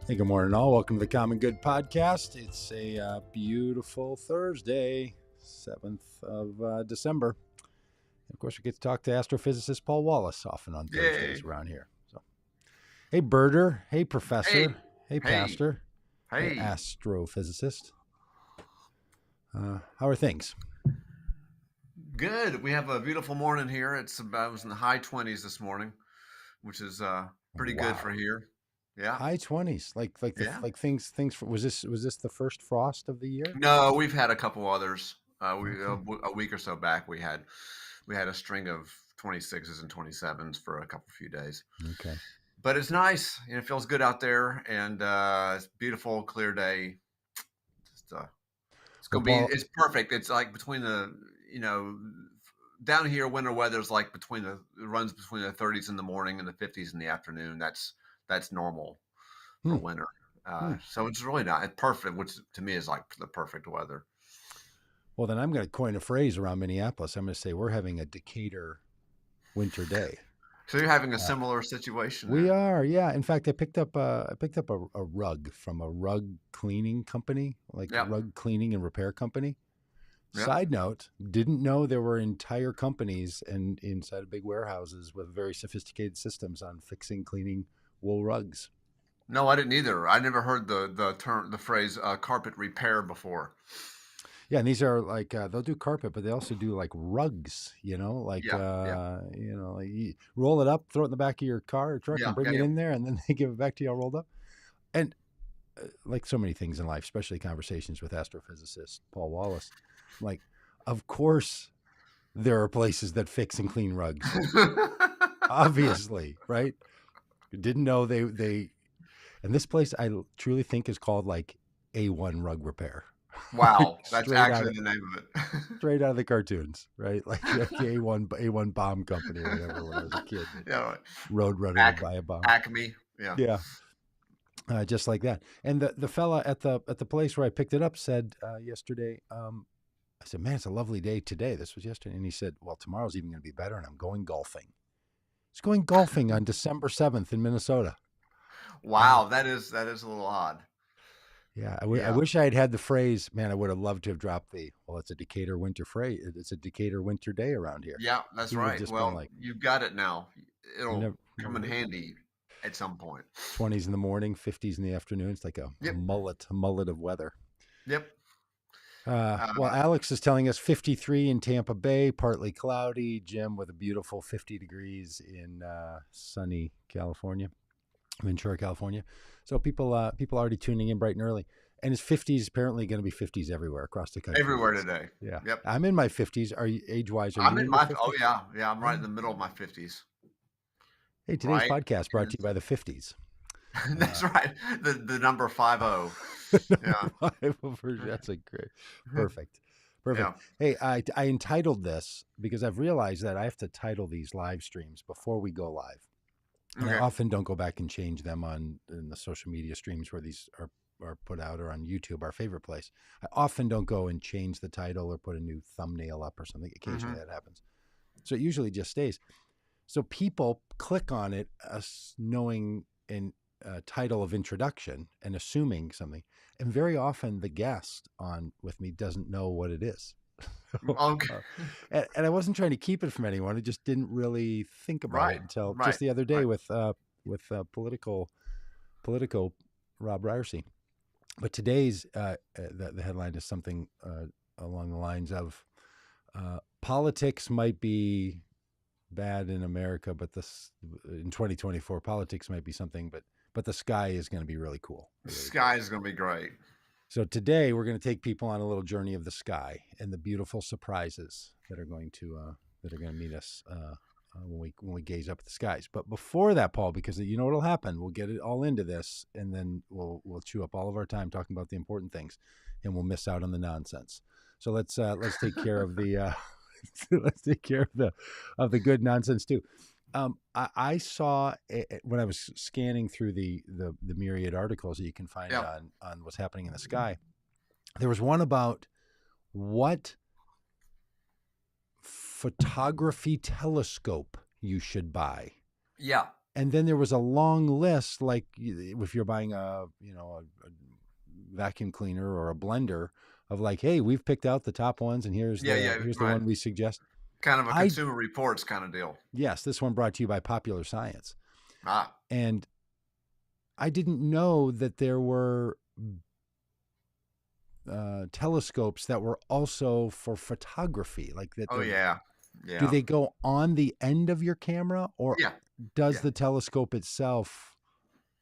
Hey, good morning, all. Welcome to the Common Good Podcast. It's a beautiful Thursday, 7th of December. And of course, we get to talk to astrophysicist Paul Wallace often on Thursdays Yay. around here. So, hey, birder. Hey, professor. Hey, Hey. pastor. Hey. Astrophysicist. How are things? Good. We have a beautiful morning here. It was in the high 20s this morning, which is pretty good for here. Yeah. High 20s. Like things. Was this the first frost of the year? No, we've had a couple others. A week or so back, we had a string of 26s and 27s for a few days. Okay. But it's nice. It feels good out there, and it's beautiful, clear day. Just, it's perfect. It's like between the, down here, winter weather's like it runs between the 30s in the morning and the 50s in the afternoon. That's normal for winter. So it's really not perfect, which to me is like the perfect weather. Well, then I'm going to coin a phrase around Minneapolis. I'm going to say we're having a Decatur winter day. So you're having a similar situation. We are, yeah. In fact, I picked up a rug from a rug cleaning company, rug cleaning and repair company. Yep. Side note, didn't know there were entire companies and inside of big warehouses with very sophisticated systems on fixing, cleaning wool rugs. No, I didn't either. I never heard the phrase carpet repair before. Yeah, and these are like they'll do carpet, but they also do like rugs. You roll it up, throw it in the back of your car or truck, and bring it in there, and then they give it back to you all rolled up. And like so many things in life, especially conversations with astrophysicist Paul Wallace, like, of course, there are places that fix and clean rugs. Obviously, right? Didn't know they. And this place, I truly think, is called like A1 Rug Repair. Wow, that's actually the name of it. Straight out of the cartoons, right? Like A1 Bomb Company or whatever when I was a kid. Yeah, Roadrunner would buy a bomb. Acme, yeah. Just like that. And the fella at the place where I picked it up said yesterday, I said, man, it's a lovely day today. This was yesterday. And he said, well, tomorrow's even going to be better, and I'm going golfing. He's going golfing on December 7th in Minnesota. Wow, that is a little odd. Yeah, I wish I had had the phrase, man, I would have loved to have dropped it's a Decatur winter phrase. It's a Decatur winter day around here. Yeah, that's right. Well, you've got it now. It'll come in handy at some point. 20s in the morning, 50s in the afternoon. It's like a mullet of weather. Yep. Well, Alex is telling us 53 in Tampa Bay, partly cloudy. Jim with a beautiful 50 degrees in sunny California. Ventura, California. So people already tuning in bright and early. And it's 50s, apparently going to be 50s everywhere across the country. Everywhere today. Yeah. Yep. I'm in my 50s. Are you age-wise? I'm in my 50s? Oh, yeah. Yeah, I'm right in the middle of my 50s. Hey, today's podcast brought to you by the 50s. That's right. The number 50. Yeah. That's a great. Perfect. Yeah. Hey, I entitled this because I've realized that I have to title these live streams before we go live. And I often don't go back and change them in the social media streams where these are put out, or on YouTube, our favorite place. I often don't go and change the title or put a new thumbnail up or something. Occasionally that happens. So it usually just stays. So people click on it knowing a title of introduction and assuming something. And very often the guest on with me doesn't know what it is. Okay. And I wasn't trying to keep it from anyone. I just didn't really think about it until just the other day with Politico Rob Ryersey. But today's the headline is something along the lines of politics might be bad in America, but in 2024 politics might be something, but the sky is going to be really cool. The sky is going to be great. So today we're going to take people on a little journey of the sky and the beautiful surprises that are going to meet us when we gaze up at the skies. But before that, Paul, because you know what'll happen, we'll get it all into this, and then we'll chew up all of our time talking about the important things, and we'll miss out on the nonsense. So let's take care of the let's take care of the good nonsense too. I saw when I was scanning through the myriad articles that you can find on what's happening in the sky, there was one about what photography telescope you should buy. Yeah. And then there was a long list, like if you're buying a vacuum cleaner or a blender, of like, hey, we've picked out the top ones, and Yeah, yeah, here's the right. one we suggest. Kind of a I Consumer Reports kind of deal. Yes, this one brought to you by Popular Science, Ah, and I didn't know that there were telescopes that were also for photography, like that. oh yeah, Do yeah, they go on the end of your camera, or yeah, does yeah. the telescope itself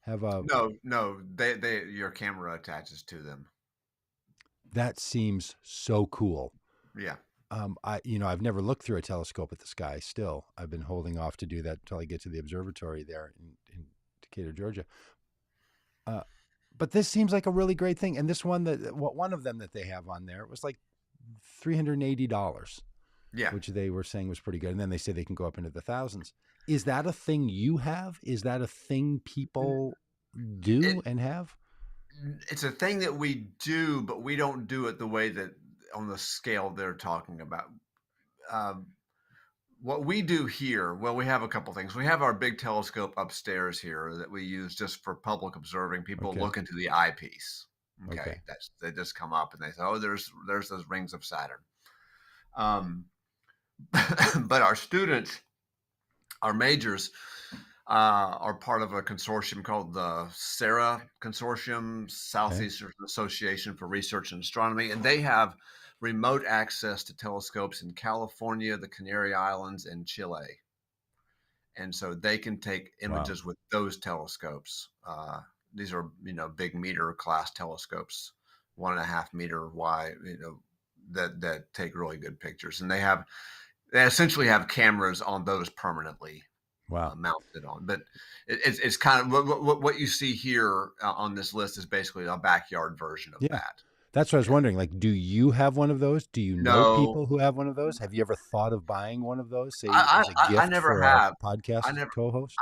have a? No, no, they your camera attaches to them. That seems so cool. Yeah. I've never looked through a telescope at the sky. Still, I've been holding off to do that until I get to the observatory there in Decatur, Georgia. Uh, but this seems like a really great thing. And this one one of them that they have on there was like $380, Yeah. which they were saying was pretty good. And then they say they can go up into the thousands. Is that a thing you have? Is that a thing people It do and have? it's a thing that we do, but we don't do it the way that on the scale they're talking about. Um, what we do here, well, we have a couple things. We have our big telescope upstairs here that we use just for public observing. People Okay. look into the eyepiece. Okay, Okay. they just come up and they say, "Oh, there's those rings of Saturn." Um, but our students, our majors, are part of a consortium called the SARA Consortium, Okay. Southeastern Association for Research in Astronomy, and they have remote access to telescopes in California, the Canary Islands, and Chile. And so they can take Wow. images with those telescopes. These are, big meter class telescopes, 1.5 meter wide, that take really good pictures. And they essentially have cameras on those permanently Wow. mounted on. But it's kind of what you see here on this list is basically a backyard version of Yeah. that. That's what I was Yeah. wondering. Like, do you have one of those? Do you know No, people who have one of those? Have you ever thought of buying one of those, say, I, as a I gift never for a have. I podcast never. co-host?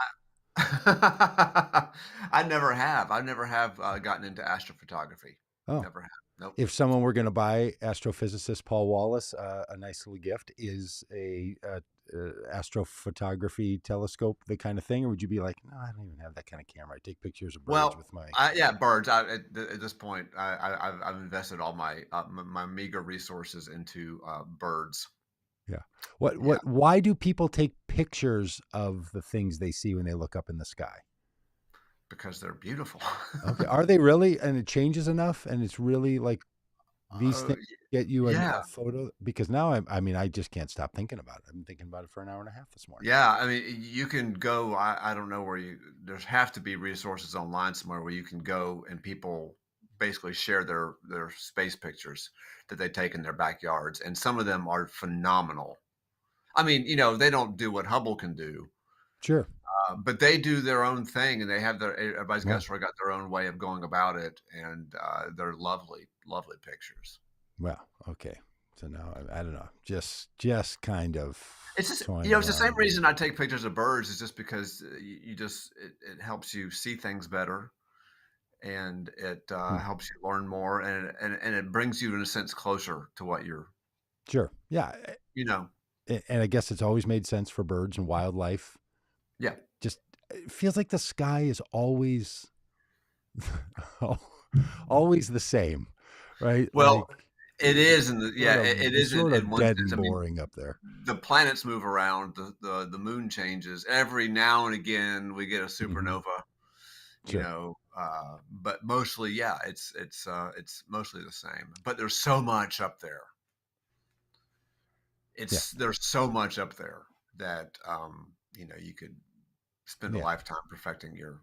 I never have. I never have gotten into astrophotography. Oh, Never have. Nope. if someone were going to buy astrophysicist Paul Wallace, a nice little gift is astrophotography telescope, the kind of thing, or would you be like, no, I don't even have that kind of camera. I take pictures of birds Well, with my. yeah, birds. At this point, I've invested all my meager resources into birds. Yeah. Yeah. Why do people take pictures of the things they see when they look up in the sky? Because they're beautiful. Okay. Are they really? And it changes enough, and it's really like these uh, things get you yeah, a photo, because now I just can't stop thinking about it. I've been thinking about it for an hour and a half this morning. yeah. I mean, you can go. I don't know where there's have to be resources online somewhere where you can go and people basically share their space pictures that they take in their backyards, and some of them are phenomenal. I mean, they don't do what Hubble can do, Sure. but they do their own thing, and they have everybody's got Wow. sort of got their own way of going about it, and they're lovely, lovely pictures. Well, okay. So now I don't know. Just kind of It's just, toying it's the same around. reason I take pictures of birds is just because you just it helps you see things better, and it Hmm. helps you learn more, and it brings you in a sense closer to what you're, Sure. Yeah. you know, And I guess it's always made sense for birds and wildlife. yeah. Just it feels like the sky is always always the same, right? Well, it is, It's and sort of it it's is sort in of one dead sense. and I mean, boring up there. the planets move around, the moon changes every now and again. We get a Hmm. supernova, Sure. but mostly, yeah, it's mostly the same. But there's so much up there. Yeah. There's so much up there that you could spend a Yeah. lifetime perfecting your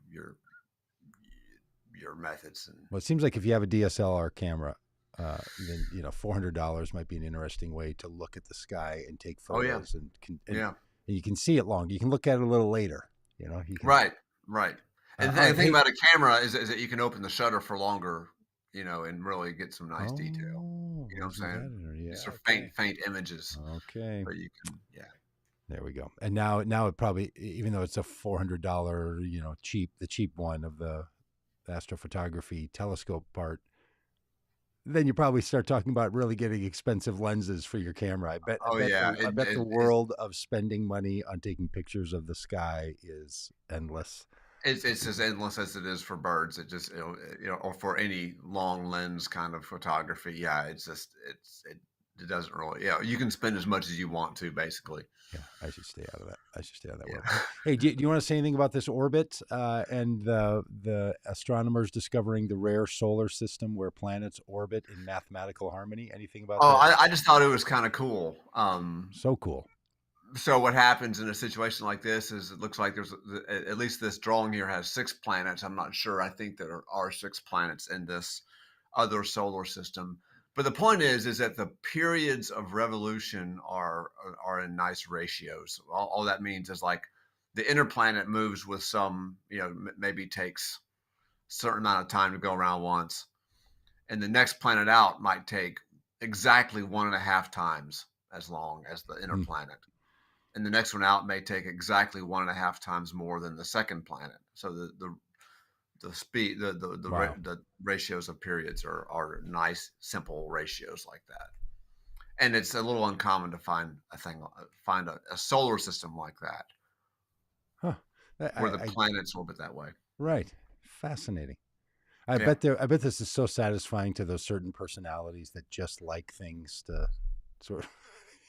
methods and Well, it seems like if you have a DSLR camera, then $400 might be an interesting way to look at the sky and take oh yeah, photos, and yeah, you can see it long. You can look at it a little later. You can. right, right. And All the right. thing Hey. about a camera is that you can open the shutter for longer, and really get some nice detail. Oh, You know what isn't I'm saying? that it? These Yeah. are Okay. faint images, Okay. but you can, yeah. There we go. And now it probably, even though it's a $400, the cheap one of the astrophotography telescope part, then you probably start talking about really getting expensive lenses for your camera. Oh yeah, I bet the world of spending money on taking pictures of the sky is endless. it's as endless as it is for birds. It just or for any long lens kind of photography. Yeah, it doesn't really. Yeah, you can spend as much as you want to, basically. Yeah, I should stay out of that. I should stay out of that world. Yeah. Hey, do you want to say anything about this orbit and the astronomers discovering the rare solar system where planets orbit in mathematical harmony? Anything about Oh, that? I just thought it was kind of cool. So cool. So what happens in a situation like this is it looks like there's at least this drawing here has 6 planets. I'm not sure. I think there are 6 planets in this other solar system. But the point is that the periods of revolution are in nice ratios. All that means is like the inner planet moves with some, maybe takes a certain amount of time to go around once, and the next planet out might take exactly 1.5 times as long as the inner Hmm. planet, and the next one out may take exactly 1.5 times more than the second planet. So the speed Wow. the ratios of periods are nice simple ratios like that. And it's a little uncommon to find a solar system like that Huh. where the I planets orbit that way. right. Fascinating. Yeah. I bet this is so satisfying to those certain personalities that just like things to sort of,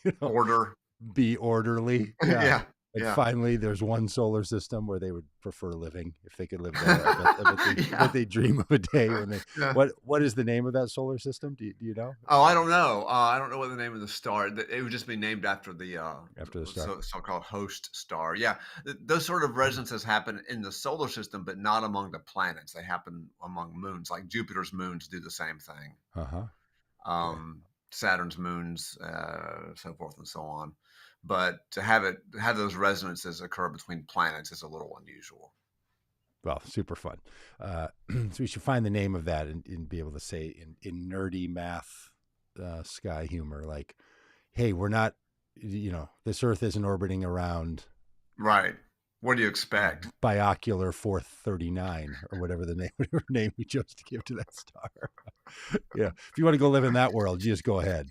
you know, Order. be orderly. Yeah. Yeah. And Yeah. finally, there's one solar system where they would prefer living if they could live there. I bet Yeah. they dream of a day when they. Yeah. What is the name of that solar system? Do you know? Oh, I don't know. I don't know what the name of the star. It would just be named after the After the star. so-called host star. Yeah, those sort of resonances happen in the solar system, but not among the planets. They happen among moons. Like Jupiter's moons do the same thing. Uh huh. Boy. Saturn's moons, so forth and so on. But to have those resonances occur between planets is a little unusual. Well, super fun. So we should find the name of that and be able to say in nerdy math sky humor, like, hey, we're not, this Earth isn't orbiting around Right. What do you expect? biocular 439 or whatever name we chose to give to that star. Yeah. If you want to go live in that world, you just go ahead.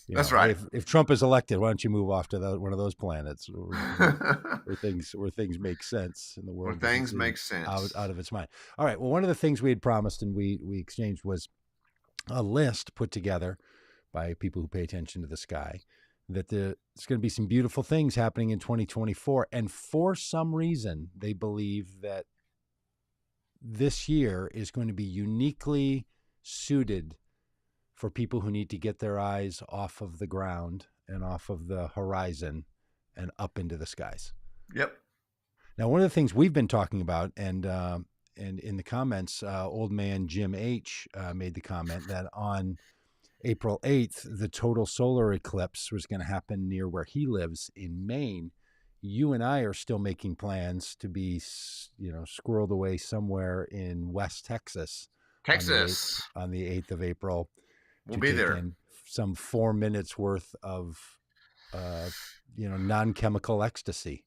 That's Hey, right. if Trump is elected, why don't you move off to one of those planets where things make sense and the Where world doesn't things seem make sense. out of its mind. All right. Well, one of the things we had promised and we exchanged was a list put together by people who pay attention to the sky that there's going to be some beautiful things happening in 2024. And for some reason, they believe that this year is going to be uniquely suited for people who need to get their eyes off of the ground and off of the horizon and up into the skies. Yep. Now, one of the things we've been talking about, and in the comments, old man Jim H made the comment that on April 8th, the total solar eclipse was going to happen near where he lives in Maine. You and I are still making plans to be, squirreled away somewhere in West Texas Texas. on the 8th of April We'll to be take there. in some 4 minutes worth of, non-chemical ecstasy.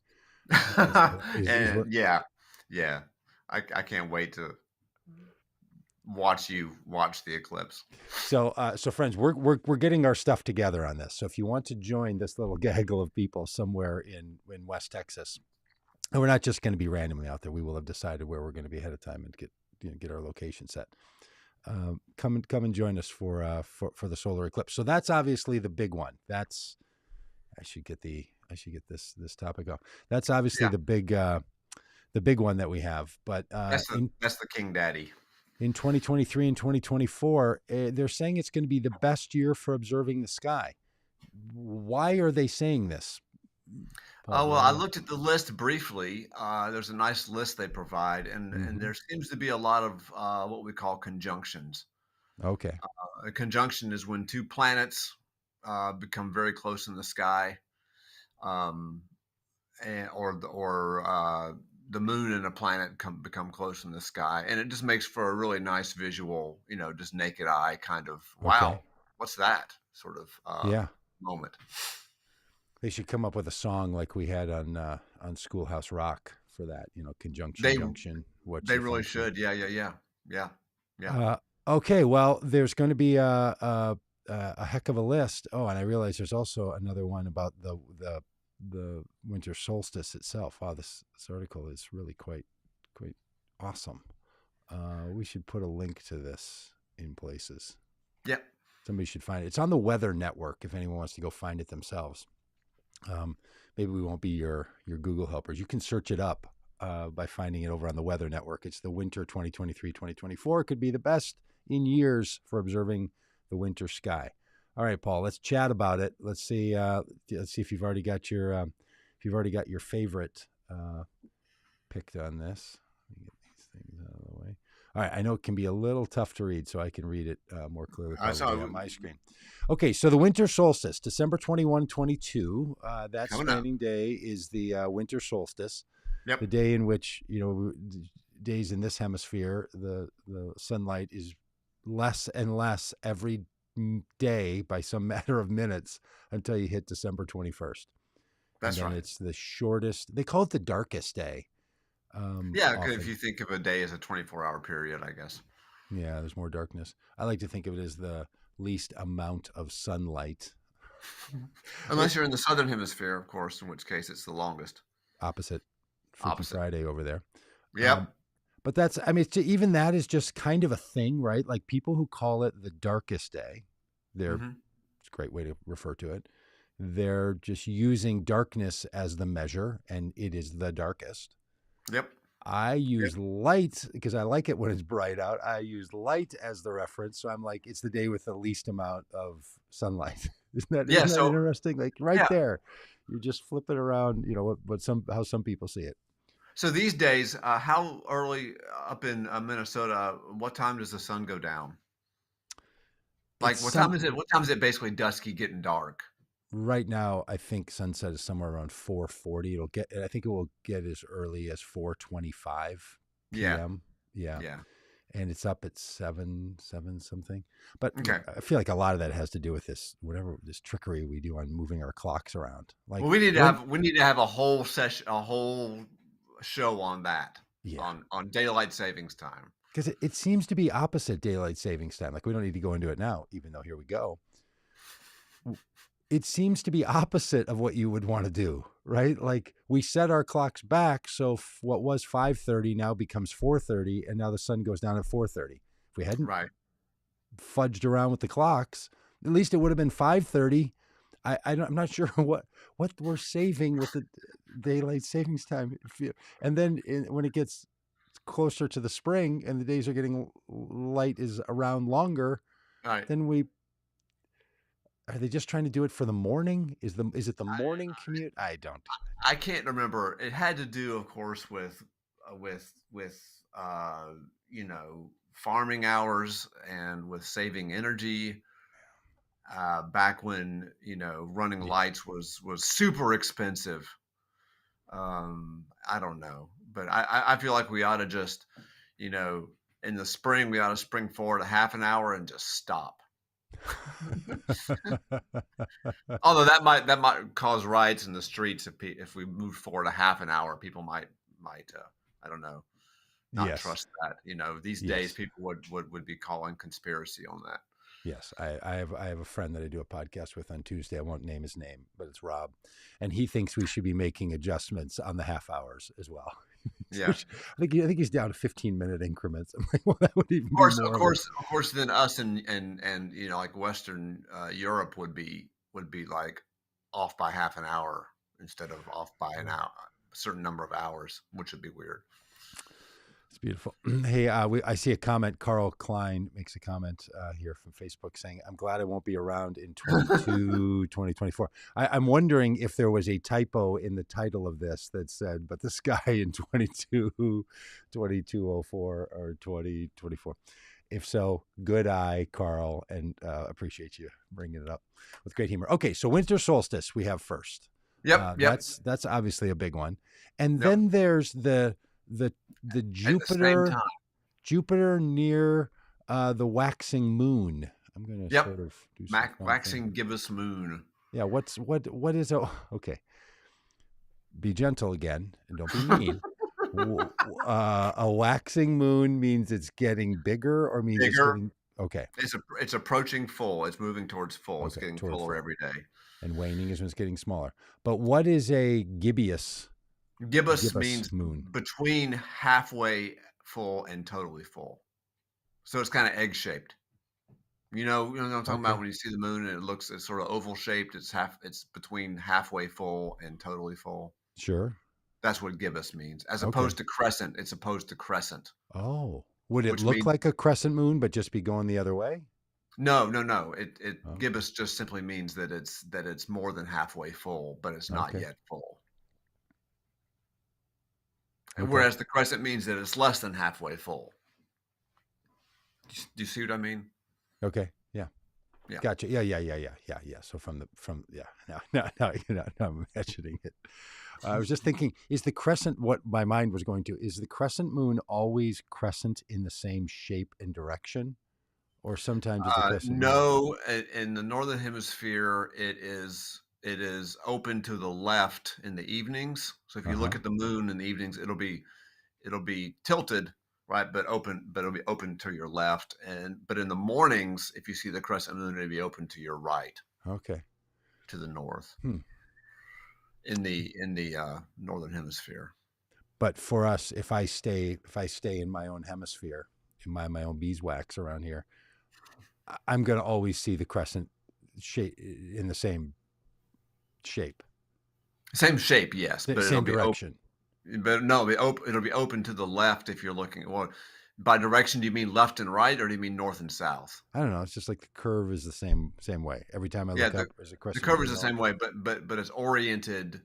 Is what. And yeah, yeah. I can't wait to watch you watch the eclipse. So friends, we're getting our stuff together on this. So if you want to join this little gaggle of people somewhere in West Texas, and we're not just going to be randomly out there, we will have decided where we're going to be ahead of time and get our location set. Come and join us for the solar eclipse. So that's obviously the big one. I should get this topic off. That's obviously Yeah, the big one that we have. But that's the king daddy. in 2023 and 2024, they're saying it's going to be the best year for observing the sky. Why are they saying this, Paul? Oh well, I looked at the list briefly. There's a nice list they provide, and Mm-hmm. there seems to be a lot of what we call conjunctions. Okay. A conjunction is when two planets become very close in the sky, um, or the moon and a planet become close in the sky, and it just makes for a really nice visual, just naked eye kind of Okay. wow, what's that sort of Yeah. moment. They should come up with a song like we had on Schoolhouse Rock for that. Conjunction They junction. What's they the really function? should. Yeah, yeah, yeah, yeah, yeah. Okay, well, there's going to be a heck of a list. Oh, and I realize there's also another one about the winter solstice itself. Wow, this article is really quite awesome. We should put a link to this in places. Yep. Somebody should find it. It's on the Weather Network if anyone wants to go find it themselves. Um, Maybe we won't be your Google helpers. You can search it up by finding it over on the Weather Network. It's the winter 2023-2024. It could be the best in years for observing the winter sky. All right, Paul, let's chat about it. Let's see if you've already got your favorite picked on this. Let me get these things out of the way. All right, I know it can be a little tough to read, so I can read it more clearly probably on my screen. Okay, so the winter solstice, December 21, 22. That standing day is the winter solstice. Yep. The day in which, days in this hemisphere, the sunlight is less and less every day by some matter of minutes until you hit December 21st. That's and then right. It's the shortest. They call it the darkest day. Yeah, Often. if you think of a day as a 24-hour period, I guess. Yeah, there's more darkness. I like to think of it as the least amount of sunlight. Unless you're in the southern hemisphere, of course, in which case it's the longest. Opposite Freaky Friday over there. Yep. But even that is just kind of a thing, right? Like people who call it the darkest day, it's a great way to refer to it. They're just using darkness as the measure, and it is the darkest. Yep. I use light because I like it when it's bright out. I use light as the reference. So I'm like, it's the day with the least amount of sunlight. Isn't that interesting? Like there, you're just flipping around, how some people see it. So these days, how early up in Minnesota, what time does the sun go down? Like what time is it? What time is it basically dusky, getting dark? Right now, I think sunset is somewhere around 4:40. I think it will get as early as 4:25 p.m. Yeah. And it's up at 7 something. But I feel like a lot of that has to do with this trickery we do on moving our clocks around. Like, well, we need to have a whole session, a whole show on that. Yeah. On daylight savings time. Because it seems to be opposite daylight savings time. Like we don't need to go into it now, even though here we go. It seems to be opposite of what you would want to do, right? Like we set our clocks back, so what was 5:30 now becomes 4:30, and now the sun goes down at 4:30. If we hadn't fudged around with the clocks, at least it would have been 5:30. I'm not sure what we're saving with the daylight savings time. And then when it gets closer to the spring and the days are getting light is around longer, then are they just trying to do it for the morning? Is it the morning commute? I can't remember. It had to do, of course, with farming hours and with saving energy. Back when running lights was super expensive. I don't know, but I feel like we ought to just in the spring we ought to spring forward a half an hour and just stop. Although that might cause riots in the streets if we move forward a half an hour, people might I don't know, not trust that. These days people would be calling conspiracy on that. Yes, I have a friend that I do a podcast with on Tuesday. I won't name his name, but it's Rob, and he thinks we should be making adjustments on the half hours as well. Yeah, I think he's down to 15-minute increments. I'm like, well, that would even of course. Then us and like Western Europe would be like off by half an hour instead of off by an hour, a certain number of hours, which would be weird. It's beautiful. Hey, I see a comment. Carl Klein makes a comment here from Facebook saying, I'm glad I won't be around in 2024. I'm wondering if there was a typo in the title of this that said, but the sky in 2204 or 2024. If so, good eye, Carl, and appreciate you bringing it up with great humor. Okay, so winter solstice we have first. Yep. That's obviously a big one. And then there's the Jupiter near the waxing moon. I'm going to sort of do waxing gibbous moon. Yeah, what is okay. Be gentle again and don't be mean. A waxing moon means it's getting bigger or means it's Bigger. getting okay. It's approaching full. It's moving towards full. It's Okay, getting toward fuller full. every day. And waning is when it's getting smaller. But what is a Gibbous gibbous means moon? between halfway full and totally full. So it's kind of egg shaped. You know what I'm talking about Okay, when you see the moon and it's sort of oval shaped. It's between halfway full and totally full. sure. That's what gibbous means. As Okay. opposed to crescent, it's opposed to crescent, Oh, would it which look means like a crescent moon but just be going the other way? no, no, no. It Oh, gibbous just simply means that it's more than halfway full, but it's not okay. yet full. And Okay. whereas the crescent means that it's less than halfway full. Do you see what I mean? Okay. Yeah. Yeah. Gotcha. Yeah. So from yeah. Now now I'm imagining it. I was just thinking, is the crescent what my mind was going to? Is the crescent moon always crescent in the same shape and direction, or sometimes is the crescent moon? No, in the northern hemisphere, it is open to the left in the evenings. So if Uh you look huh. at the moon in the evenings, it'll be tilted, right, but open, but it'll be open to your left. But in the mornings, if you see the crescent moon, it'll be open to your right, Okay. to the north Hmm. in the northern hemisphere. But for us, if I stay in my own hemisphere, in my own beeswax around here, I'm going to always see the crescent shape in the same shape, Same shape, yes, but it'll same be open. direction. But no, it'll be open to the left if you're looking. Well, by direction, do you mean left and right, or do you mean north and south? I don't know. It's just like the curve is the same way. Every time I Yeah, look up, there's a the crescent curve is moon. the All same way, but it's oriented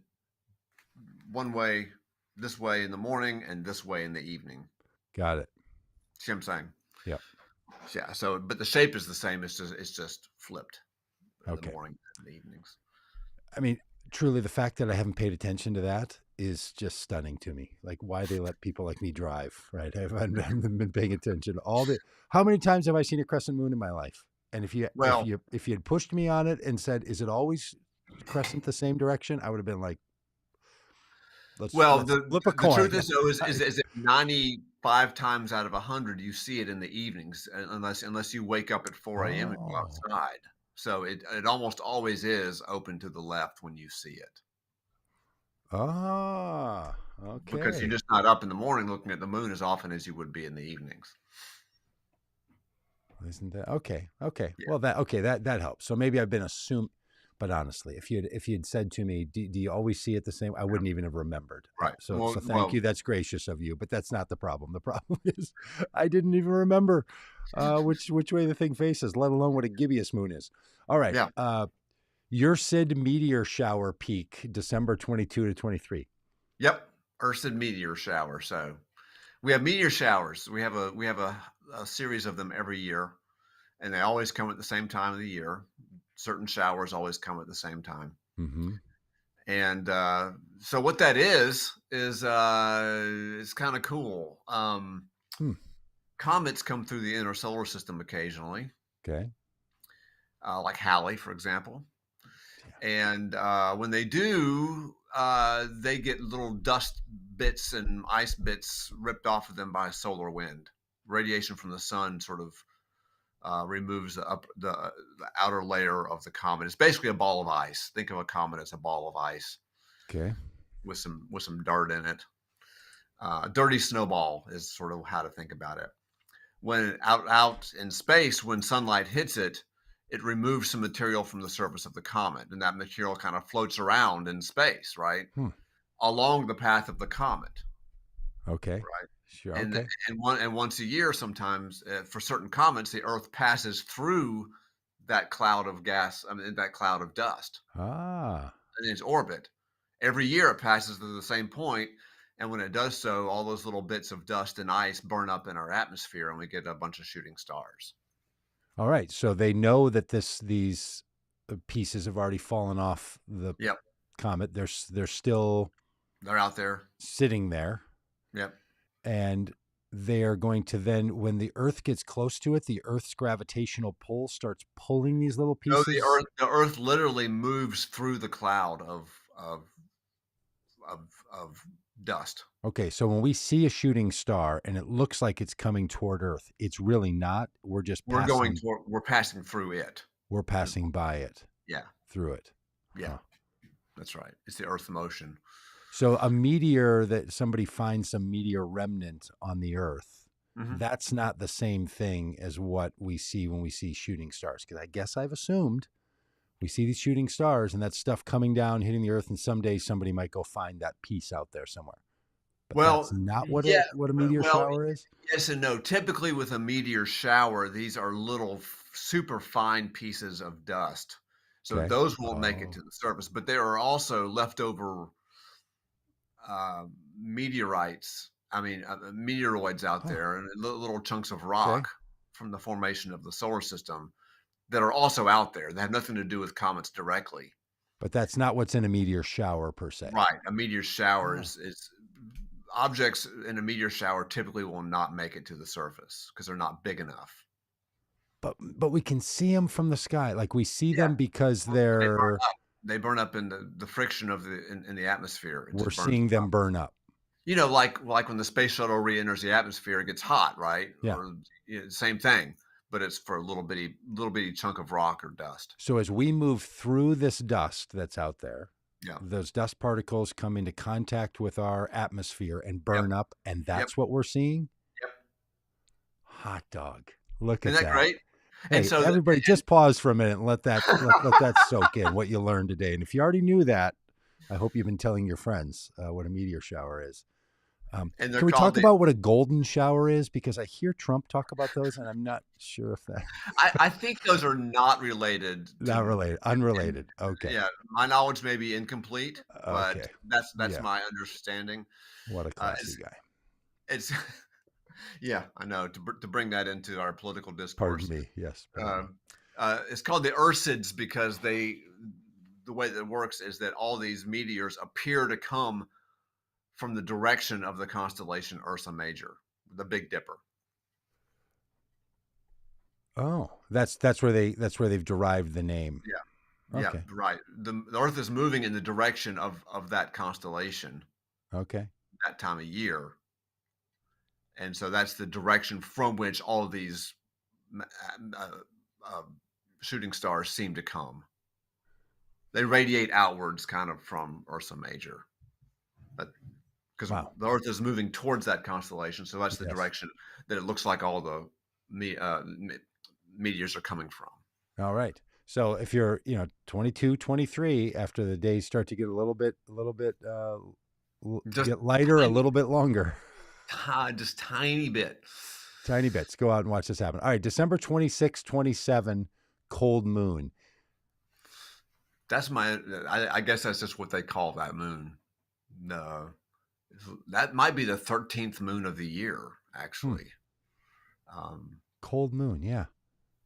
one way, this way in the morning, and this way in the evening. got it. See what I'm saying? Yep. Yeah. So, but the shape is the same. It's just flipped in the Okay. morning and the evenings. I mean, truly, the fact that I haven't paid attention to that is just stunning to me. Like why they let people like me drive, right? I haven't been paying attention. How many times have I seen a crescent moon in my life? And Well, if you had pushed me on it and said, "Is it always crescent the same direction?" I would have been like, well, let's the flip a the truth coin." is though is that 95 times out of 100 you see it in the evenings, unless you wake up at 4 a.m. and go Oh, outside. So it almost always is open to the left when you see it. Because you're okay. just not up in the morning looking at the moon as often as you would be in the evenings. Isn't that okay? Okay. Yeah, Well, that helps. So maybe I've been assumed, but honestly, if you'd said to me, do you always see it the same? I wouldn't even have remembered. right. So thank Well, you. That's gracious of you. But that's not the problem. The problem is I didn't even remember which way the thing faces, let alone what a gibbous moon is. All right. yeah. Your Sid meteor shower peak, December 22 to 23. Yep. Ursid meteor shower. So we have meteor showers. We have a series of them every year, and they always come at the same time of the year. Certain showers always come at the same time. Mm-hmm. And so what that is it's kind of cool. Hmm. Comets come through the inner solar system occasionally, Okay. like Halley, for example. Yeah. And when they do, they get little dust bits and ice bits ripped off of them by a solar wind. Radiation from the sun sort of removes the outer layer of the comet. It's basically a ball of ice. Think of a comet as a ball of ice Okay. with some dirt in it. Dirty snowball is sort of how to think about it. When out in space, when sunlight hits it, it removes some material from the surface of the comet, and that material kind of floats around in space, right, Hmm. along the path of the comet, Okay. right. Sure. And Okay. once a year, sometimes for certain comets, the Earth passes through that cloud of gas, I mean, that cloud of dust Ah. in its orbit. Every year, it passes to the same point, and when it does so, all those little bits of dust and ice burn up in our atmosphere, and we get a bunch of shooting stars. All right. So they know that these pieces have already fallen off the Yep, comet. They're still they're out there. sitting there, Yep. and they are going to then, when the Earth gets close to it, the Earth's gravitational pull starts pulling these little No, the pieces. Earth literally moves through the cloud of of dust. Okay, so when we see a shooting star and it looks like it's coming toward Earth, it's really not. We're just passing. We're passing through it. We're passing by it, Yeah, through it. yeah, Huh. that's right. It's the Earth motion. So a meteor that somebody finds some meteor remnant on the Earth, Hmm. that's not the same thing as what we see when we see shooting stars. Because I guess I've assumed we see these shooting stars and that stuff coming down, hitting the Earth, and someday somebody might go find that piece out there somewhere. But that's Well, not yeah, what a meteor well, shower is. yes and no. Typically, with a meteor shower, these are little super fine pieces of dust. So Okay. those won't make it Oh. to the surface, but there are also leftover uh, meteorites. I mean, meteoroids out Huh. there and little chunks of Okay. rock from the formation of the solar system that are also out there. They have nothing to do with comets directly. But that's not what's in a meteor shower per se. Right. A meteor shower Huh. is objects in a meteor shower typically will not make it to the surface because they're not big enough. But we can see them from the sky. Like we see Yeah. them because Well, they burn they're up. They burn up in the friction of in the atmosphere. It we're just burns seeing them them up. burn up. Like when the space shuttle re-enters the atmosphere, it gets hot, right? Yeah. Or same thing, but it's for a little bitty chunk of rock or dust. So as we move through this dust that's out there, Yeah. those dust particles come into contact with our atmosphere and Yep. burn up, and Yep. that's what we're seeing. Yep. Hot dog. Look Isn't at that that. great? And Hey, so, everybody, just pause for a minute and let that soak in what you learned today. And if you already knew that, I hope you've been telling your friends what a meteor shower is. and they're Can we called talk the. about what a golden shower is? Because I hear Trump talk about those, and I'm not sure if that I think those are not related to. not related, And unrelated. Okay, yeah, my knowledge may be incomplete, but okay, that's yeah. my understanding. What a classy It's guy. it's yeah, I know to bring that into our political Pardon discourse. me. Yes, pardon me. Um, it's called the Ursids because the way that it works is that all these meteors appear to come from the direction of the constellation Ursa Major, the Big Dipper. Oh, that's where they've derived the name. Yeah, yeah, Okay, right. The Earth is moving in the direction of that constellation okay, that time of year, and so that's the direction from which all of these uh, uh, shooting stars seem to come. They radiate outwards, kind of from Ursa Major, but because wow. the Earth is moving towards that constellation, so that's the Yes. direction that it looks like all the meteors are coming from. All right. So if you're 22, 23, after the days start to get a little bit Just get lighter, a tiny, little bit longer. just tiny bit. Tiny bits. Go out and watch this happen. All right, December 26, 27, cold moon. That's my. I guess that's just what they call that moon. No, that might be the 13th moon of the year, Hmm. actually. Um, Cold moon. Yeah.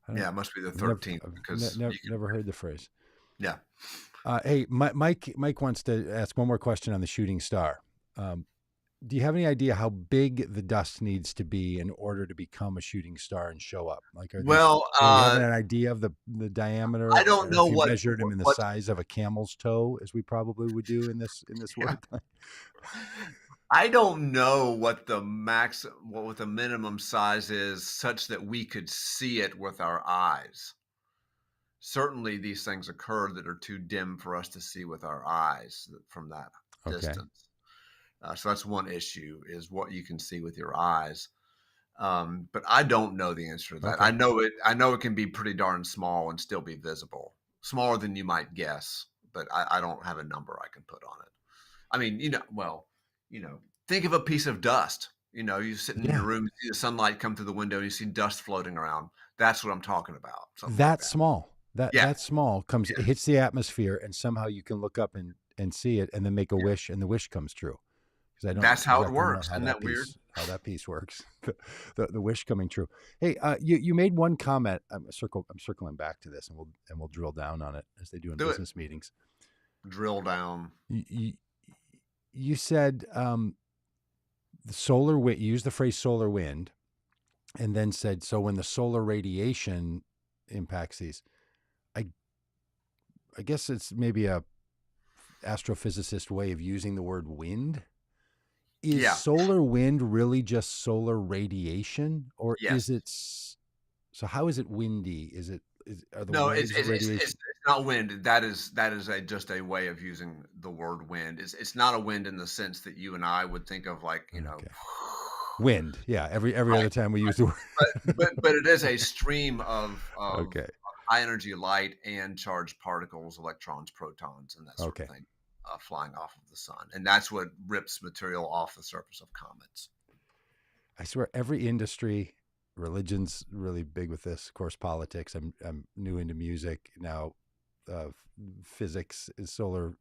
I don't. yeah, it must be the Never. 13th I've because you can. never heard the phrase. Yeah. Hey, Mike wants to ask one more question on the shooting star. Um, do you have any idea how big the dust needs to be in order to become a shooting star and show up? Like, are these? Well, Do we have an idea of the diameter? I don't Or know if you measured them in the what size of a camel's toe, as we probably would do in this world. I don't know what what the minimum size is, such that we could see it with our eyes. Certainly, these things occur that are too dim for us to see with our eyes from that Okay. distance. So that's one issue: is what you can see with your eyes. But I don't know the answer to that. Okay. I know it can be pretty darn small and still be visible, smaller than you might guess. But I don't have a number I can put on it. I mean, think of a piece of dust. You sit in your Yeah. room, you see the sunlight come through the window, and you see dust floating around. That's what I'm talking about. Something like That that. small. Yeah, That small comes. It yeah. hits the atmosphere, and somehow you can look up and see it, and then make a wish, and the wish comes true. Because I don't That's how it exactly know works. Isn't that weird? how that piece works. The wish coming true. Hey, you made one comment. I'm circling back to this, and we'll drill down on it as they do in Do it. business meetings. Drill down. You said the solar wind. You used the phrase solar wind, and then said so when the solar radiation impacts these. I guess it's maybe a astrophysicist way of using the word wind. is Yeah. solar wind really just solar radiation, or is Yes. it? So how is it windy? Are the No, waves radiation? it's not wind. That is just a way of using the word wind. It's not a wind in the sense that you and I would think of, like, Okay, wind. Yeah, every right, other time we use the but word. but it is a stream of Okay, high energy light and charged particles, electrons, protons, and that sort of okay. thing, flying off of the sun, and that's what rips material off the surface of comets. I swear, every industry, religion's really big with this. Of course, politics. I'm new into music now. Uh, Physics is solar.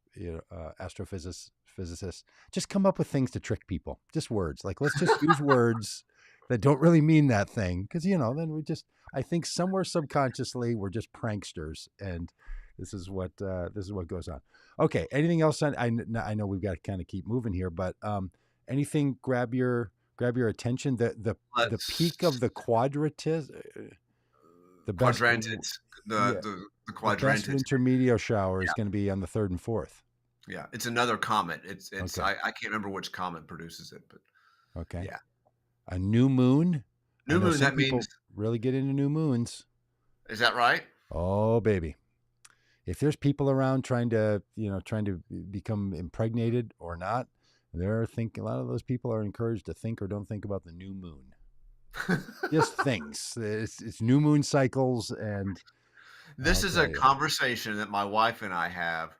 Physicists just come up with things to trick people. Just words. Like, let's just use words that don't really mean that thing, because then we just. I think somewhere subconsciously we're just pranksters, and this is what goes on. Okay. Anything else? I know we've got to kind of keep moving here, but anything grab your attention? The peak of Let's the quadratis, the best, quadrantids, yeah, the the best quadrantids. winter meteor shower is Yeah, going to be on the 3rd and 4th. yeah. It's another comet. It's Okay, I can't remember which comet produces it, but okay. yeah. A new moon. I New know moon. some That means, people really get into new moons. is that right? Oh baby, if there's people around trying to become impregnated or not, they're thinking. A lot of those people are encouraged to think or don't think about the new moon. Just things. It's new moon cycles, and This I'll is tell a you, conversation that my wife and I have,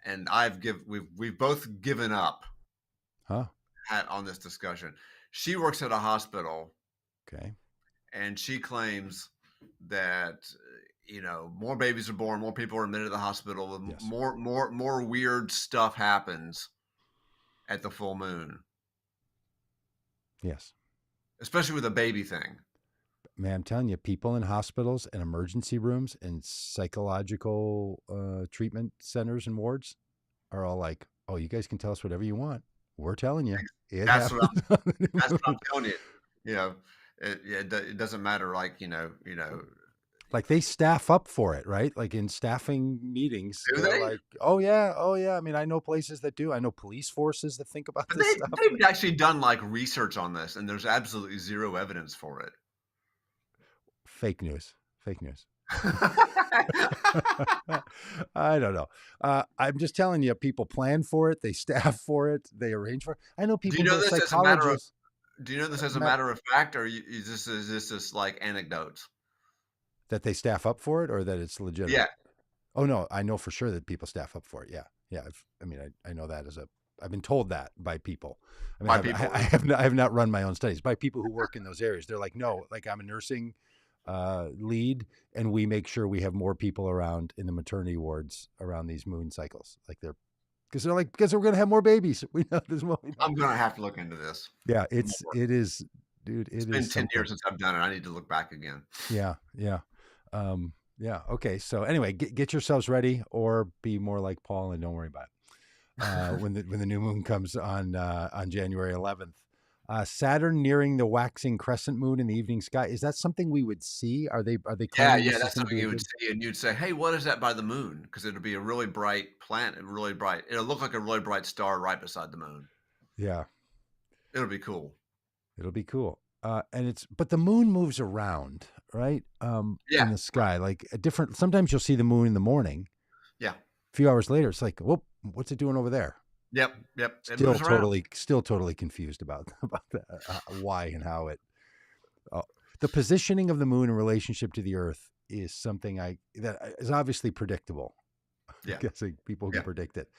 and we've both given up huh? on this discussion. She works at a hospital, Okay. and she claims that more babies are born, more people are admitted to the hospital, Yes. more weird stuff happens at the full moon, Yes. especially with the baby thing. Man, I'm telling you, people in hospitals and emergency rooms and psychological treatment centers and wards are all like, "Oh, you guys can tell us whatever you want. We're telling you, it That's what happens on the That's new what I'm moon." telling you. You know, it doesn't matter. Like, Like they staff up for it, right? Like in staffing meetings, do they're they? like, "Oh yeah, oh yeah." I mean, I know places that do. I know police forces that think about But this stuff. they've actually done like research on this, and there's absolutely zero evidence for it. Fake news. Fake news. I don't know. I'm just telling you, people plan for it, they staff for it, they arrange for it. I know Do people you who go know to this as a matter of psychologists. Do you know this as a Matt, matter of fact, or is this just like anecdotes? that they staff up for it, or that it's Yeah, legitimate. Oh no, I know for sure that people staff up for it. Yeah, yeah. I know that I've been told that by people. I mean, by people. I have not run my own studies by people who work in those areas. They're like, no, like I'm a nursing lead, and we make sure we have more people around in the maternity wards around these moon cycles. Like they're like, because we're gonna have more babies. We know this is what we know. I'm gonna have to look into this Yeah, more. it is, dude. It's It been is 10 something. years since I've done it. I need to look back again. Yeah, yeah, yeah. Okay, so anyway, get yourselves ready, or be more like Paul and don't worry about it. When the new moon comes on January 11th. Saturn nearing the waxing crescent moon in the evening sky. Is that something we would see? Are they Yeah, claiming yeah, this is that's going to something be a you would good? see, and you'd say, "Hey, what is that by the moon?" Because it'll be a really bright planet, really bright. It'll look like a really bright star right beside the moon. Yeah, It'll be cool. it'll be cool. But the moon moves around, right? Yeah, In the sky, like a different. Sometimes you'll see the moon in the morning. yeah, A few hours later, it's like, whoop, what's it doing over there? yep, yep. It Still moves around. totally, still totally confused about about the, why and how it. Uh, the positioning of the moon in relationship to the Earth is something that is obviously predictable. I'm Yeah, guessing people who can yeah, predict it.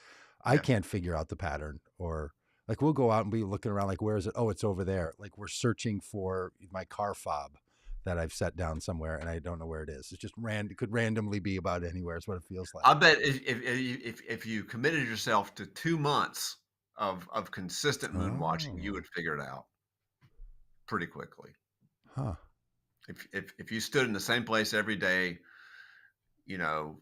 I yeah. can't figure out the pattern, or like we'll go out and be looking around like, where is it? Oh, it's over there. Like we're searching for my car fob that I've set down somewhere and I don't know where it is. It's just it could randomly be about anywhere. It's what it feels like. I bet if you committed yourself to 2 months of consistent moon watching, you Oh, would figure it out pretty quickly. huh. If you stood in the same place every day, you know,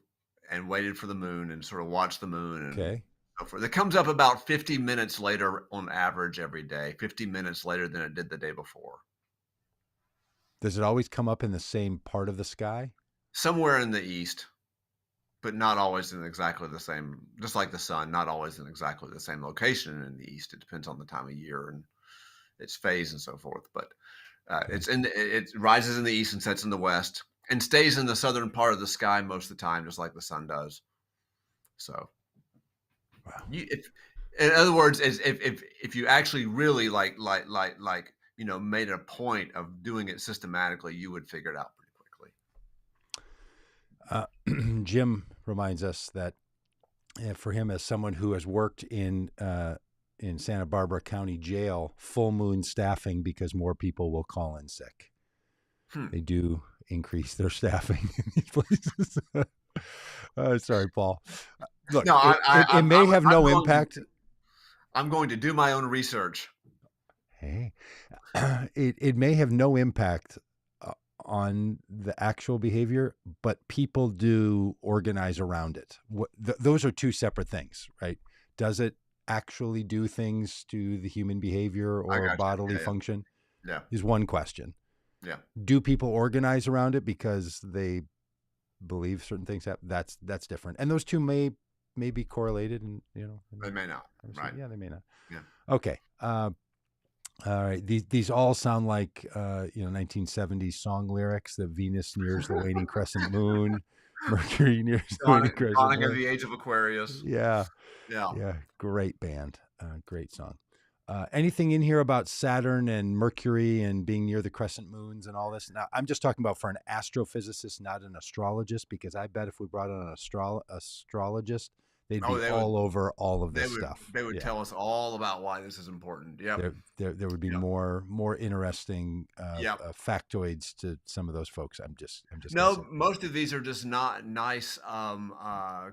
and waited for the moon and sort of watched the moon and Okay. so forth. It comes up about 50 minutes later on average every day, 50 minutes later than it did the day before. Does it always come up in the same part of the sky? Somewhere in the east. but not always in exactly the same. Just like the sun, not always in exactly the same location in the east. It depends on the time of year and its phase and so forth. But Okay. it rises in the east and sets in the west, and stays in the southern part of the sky most of the time, just like the sun does. So, Wow. in other words, if you actually really made a point of doing it systematically, you would figure it out pretty quickly. Jim reminds us that for him, as someone who has worked in Santa Barbara County Jail, full moon staffing because more people will call in sick. They do increase their staffing in these places. Sorry, Paul. Look, No, it may have no impact. I'm going to do my own research. Hey, it may have no impact on the actual behavior, but people do organize around it. Those are two separate things, right? Does it actually do things to the human behavior or bodily function? Yeah. Is one question. Yeah. Do people organize around it because they believe certain things happen? That's different. And those two may be correlated, and they may not. Right. Yeah, they may not. Yeah. Okay. All right. These all sound like 1970s song lyrics. The Venus nears the waning crescent moon. Mercury nears the waning crescent moon. Dawning of the age of Aquarius. Yeah. Great band. Great song. Anything in here about Saturn and Mercury and being near the crescent moons and all this? Now, I'm just talking about for an astrophysicist, not an astrologist, because I bet if we brought on an astrologist, they'd be all over all of this stuff. They would tell us all about why this is important. Yeah, there would be more interesting factoids to some of those folks. I'm just no. Most of these are just not nice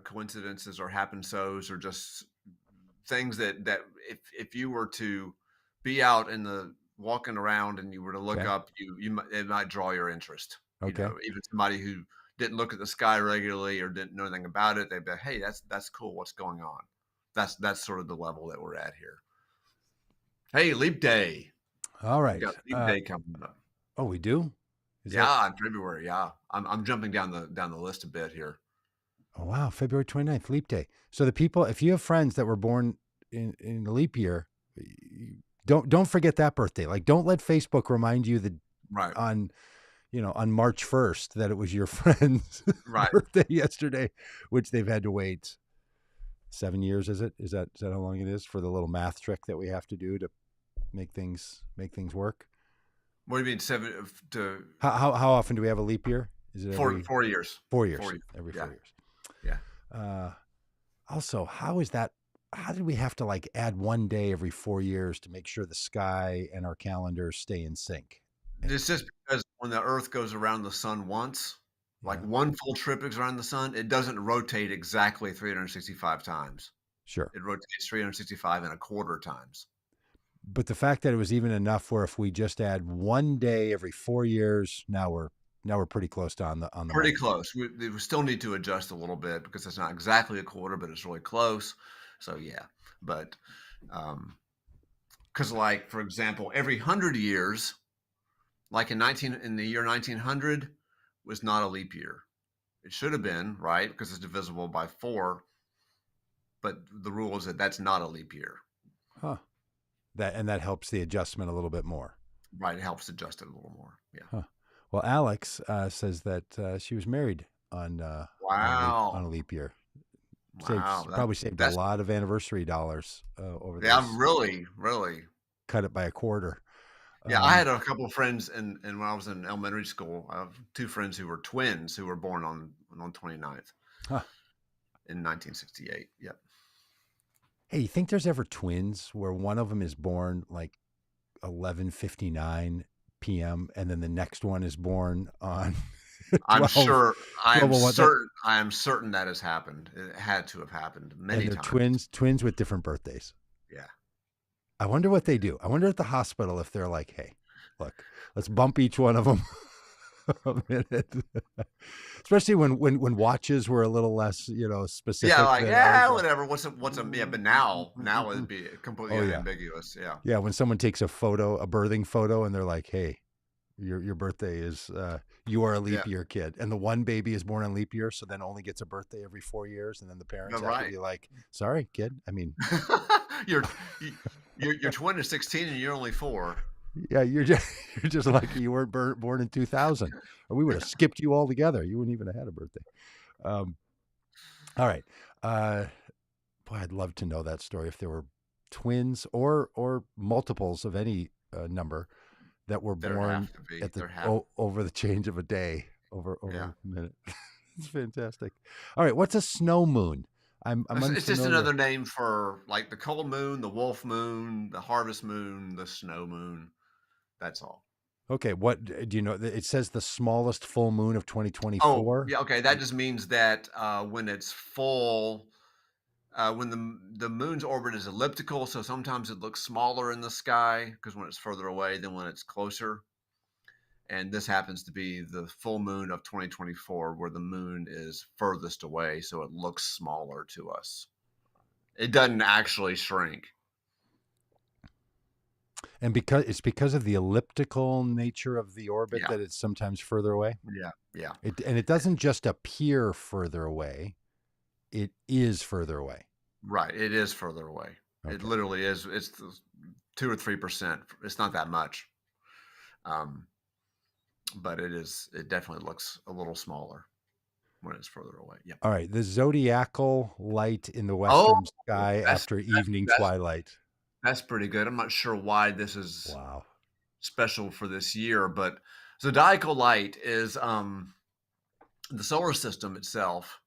coincidences or happen-sos or just things that if you were to be out in the walking around and you were to look up, it might draw your interest. Okay, even somebody who didn't look at the sky regularly or didn't know anything about it, they'd be like, hey, that's cool. What's going on? That's sort of the level that we're at here. Hey, Leap Day. All right. We got Leap Day coming up. Oh, we do? In February. Yeah. I'm jumping down the list a bit here. Oh, wow. February 29th, Leap Day. So the people, if you have friends that were born in the leap year, don't forget that birthday. Like, don't let Facebook remind you that on March 1st that it was your friend's birthday yesterday, which they've had to wait 7 years. Is that how long it is for the little math trick that we have to do to make things work? What do you mean 7 to? How often do we have a leap year? Is it 4 years? 4 years. Every 4 years. Yeah. Also, how is that? How did we have to add one day every 4 years to make sure the sky and our calendars stay in sync? It's just because when the Earth goes around the sun once, one full trip is around the sun, it doesn't rotate exactly 365 times. Sure. It rotates 365 and a quarter times. But the fact that it was even enough where if we just add one day every 4 years, now we're pretty close to on the pretty close. We still need to adjust a little bit because it's not exactly a quarter, but it's really close. So yeah, but because for example, every 100 years, in the year 1900, was not a leap year. It should have been, right, because it's divisible by 4. But the rule is that that's not a leap year. Huh. That helps the adjustment a little bit more. Right, it helps adjust it a little more. Yeah. Huh. Well, Alex says that she was married on a leap year. Probably saved a lot of anniversary dollars over there. Yeah, really. Cut it by a quarter. Yeah, I had a couple of friends, and when I was in elementary school, I have 2 friends who were twins who were born on 29th in 1968. Yep. Hey, you think there's ever twins where one of them is born 11:59 p.m. and then the next one is born on? I am certain that has happened. It had to have happened many times. Twins with different birthdays. Yeah. I wonder what they do. I wonder at the hospital if they're like, hey, look, let's bump each one of them a minute. Especially when watches were a little less, specific. Yeah, whatever. What's a but now it'd be completely unambiguous. Yeah. Yeah, when someone takes a birthing photo and they're like, hey, Your birthday is you are a Yeah, leap year kid, and the one baby is born on leap year, so then only gets a birthday every 4 years, and then the parents have to right. be like, "Sorry, kid. I mean, Your your twin is 16 and you're only 4. yeah, you're just you're just lucky you weren't born in 2000, or we would have skipped you altogether. You wouldn't even have had a birthday." Um, all right, uh, boy, I'd love to know that story if there were twins or multiples of any number that were There'd born have to be. at the There have over the change of a day over Yeah. a minute. It's fantastic. All right, what's a snow moon? I'm It's just another unfamiliar. name for, like, the cold moon, the wolf moon, the harvest moon, the snow moon. That's all. Okay, what do you know? It says the smallest full moon of Oh, 2024. yeah, okay, that just means that, when it's full, when the moon's orbit is elliptical, so sometimes it looks smaller in the sky because when it's further away than when it's closer. And this happens to be the full moon of 2024, where the moon is furthest away, so it looks smaller to us. It doesn't actually shrink. And because of the elliptical nature of the orbit Yeah, that it's sometimes further away. yeah, yeah. It doesn't just appear further away; it is further away. Right, it is further away. It Okay. literally is. It's 2 or 3%. It's not that much, um, but it is. It definitely looks a little smaller when it's further away. Yeah. All right. The zodiacal light in the Oh, western sky that's after that's evening that's twilight. that's pretty good. I'm not sure why this is Wow. special for this year, but zodiacal light is the solar system itself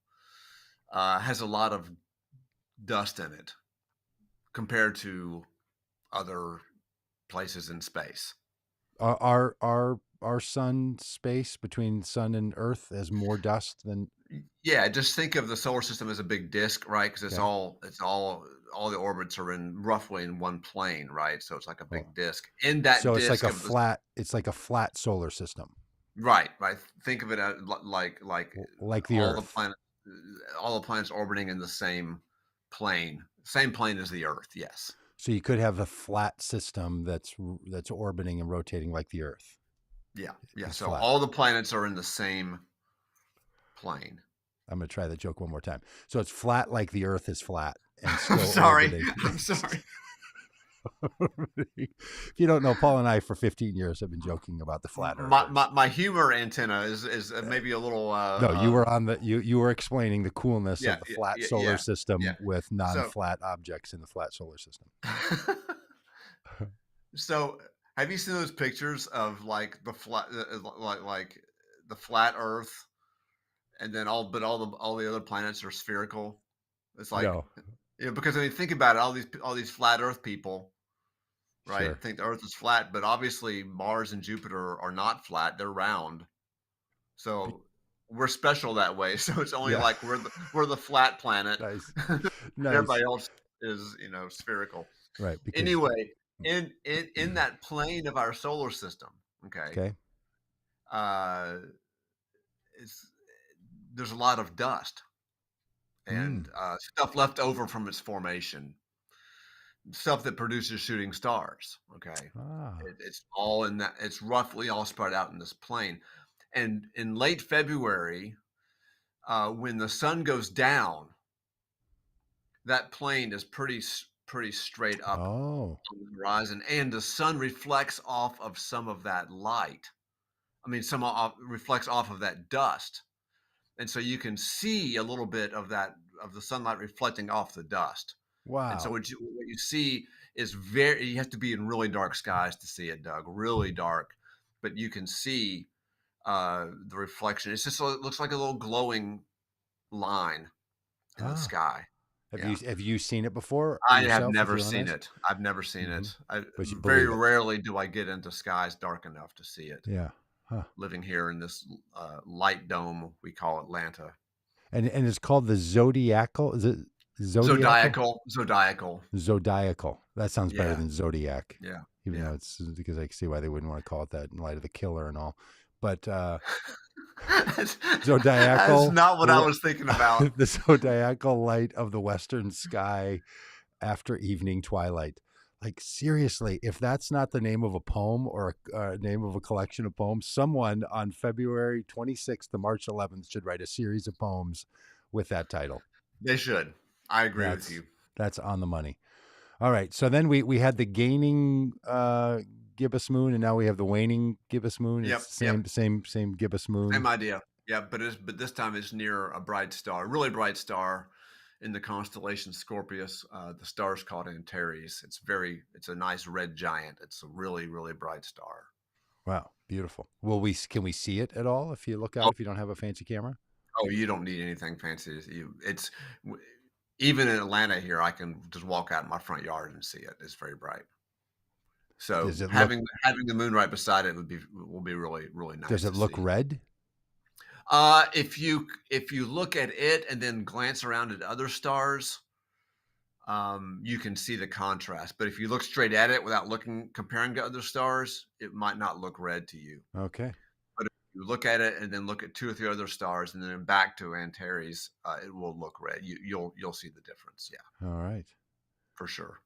has a lot of dust in it compared to other places in space. Our sun space between sun and Earth has more dust than. Yeah, just think of the solar system as a big disk, right? Because Okay. it's all the orbits are in roughly in one plane, right? So it's like a Oh, big disk. In that so it's like disk a of the flat. It's like a flat solar system, right, right. Think of it as like like the all the Earth. planet, all the planets orbiting in the same plane as the Earth. Yes. So you could have a flat system that's orbiting and rotating like the Earth. Yeah, yeah. It's So flat. all the planets are in the same plane. I'm going to try that joke one more time. So it's flat like the Earth is flat and I'm still sorry. orbiting. I'm sorry. If you don't know, Paul and I for 15 years have been joking about the flat earthers. My humor antenna is maybe a little No, you were on the you were explaining the coolness yeah, of the flat yeah, solar yeah, yeah. system with So non-flat objects in the flat solar system. so have you seen those pictures of like the flat like the flat Earth and then all the other planets are spherical? It's like No, because I mean think about it, all these flat Earth people, right? sure. Think the Earth is flat, but obviously Mars and Jupiter are not flat; they're round. Be- So we're special that way. So it's only yeah, like we're the flat planet. nice, Everybody nice. else is spherical. Right, because Anyway, in that plane of our solar system, okay, okay. uh, it's there's a lot of dust and Mm. stuff left over from its formation, stuff that produces shooting stars. Okay, Ah. it's all in that. It's roughly all spread out in this plane. And in late February, when the sun goes down, that plane is pretty straight up Oh. on the horizon, and the sun reflects off of some of that light. I mean, reflects off of that dust, and so you can see a little bit of that of the sunlight reflecting off the dust. And so Wow. what you see is very. You have to be in really dark skies to see it, Doug. Really dark, but you can see the reflection. It looks like a little glowing line in the Ah. sky. Yeah. Have you seen it before I have yourself with never your own seen eyes? it. I've never seen Hmm. it. But you Very believe it. rarely do I get into skies dark enough to see it. Yeah. Huh. Living here in this light dome we call Atlanta. And it's called the zodiacal. Is it zodiacal? Zodiacal. Zodiacal. That sounds better Yeah, than zodiac, yeah, even yeah. though it's because I can see why they wouldn't want to call it that in light of the killer and all. But That's zodiacal, not what I was thinking about. the zodiacal light of the western sky after evening twilight. Like seriously, if that's not the name of a poem or a name of a collection of poems, someone on February 26th to March 11th should write a series of poems with that title. They should. I agree with That's you. that's on the money. All right. So then we had the gaining gibbous moon, and now we have the waning gibbous moon. Yep. It's the Yep. same gibbous moon. Same idea. Yeah, but this time it's near a bright star, really bright star in the constellation Scorpius. The star's called Antares. It's a nice red giant. It's a really bright star. Wow, beautiful. Can we see it at all if you look out Oh, if you don't have a fancy camera? oh, you don't need anything fancy. Even in Atlanta here, I can just walk out in my front yard and see it. It's very bright. So Does it look having the moon right beside it will be really nice does it to look see. red? If you look at it and then glance around at other stars, you can see the contrast. But if you look straight at it without comparing to other stars, it might not look red to you. Okay. But if you look at it and then look at 2 or 3 other stars and then back to Antares, it will look red. You'll see the difference. Yeah, All right. for sure.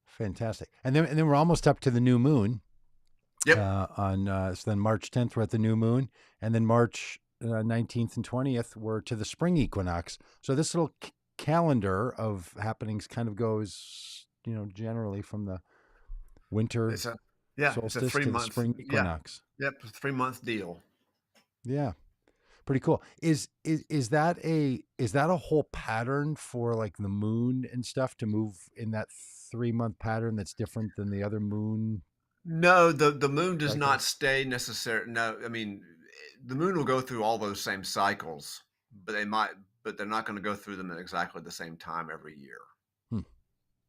Fantastic. And then we're almost up to the new moon. Yep. So then March 10th we're at the new moon, and then March 19th and 20th we're to the spring equinox. So this little calendar of happenings kind of goes, generally from the winter It's a solstice to the 3 month. spring Yeah. equinox. Yep. 3-month deal. Yeah. Pretty cool. Is that a whole pattern for like the moon and stuff to move in that 3-month pattern that's different than the other moon No, the moon does not cycles? stay necessarily. No, I mean, the moon will go through all those same cycles, but they're not going to go through them at exactly the same time every year. Hmm.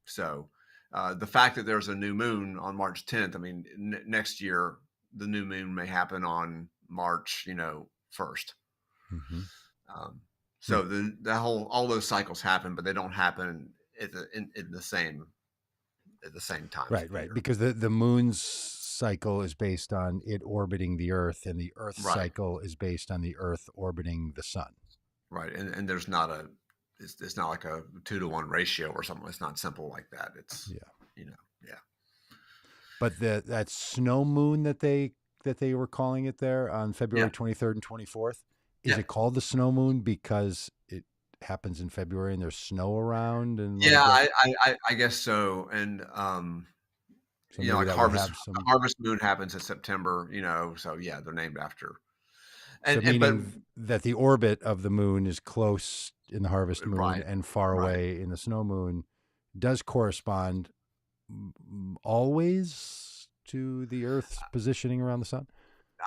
So, the fact that there's a new moon on March 10th, I mean, next year the new moon may happen on March, 1st. Mm-hmm. So all those cycles happen, but they don't happen in the same times Right, of right. year. Because the moon's cycle is based on it orbiting the Earth, and the Earth's Right. cycle is based on the Earth orbiting the sun. Right, and there's not it's not like a 2-to-1 ratio or something. It's not simple like that. It's Yeah. yeah. But that snow moon that they were calling it there on Yeah. February 23rd and 24th, is Yeah. it called the snow moon because it happens in February and there's snow around and like Yeah, that? I guess so. And So maybe like that would have some. harvest moon happens in September. So yeah, they're named after. So And but meaning that the orbit of the moon is close in the harvest moon right, and far right. away in the snow moon does correspond always to the Earth's positioning around the sun?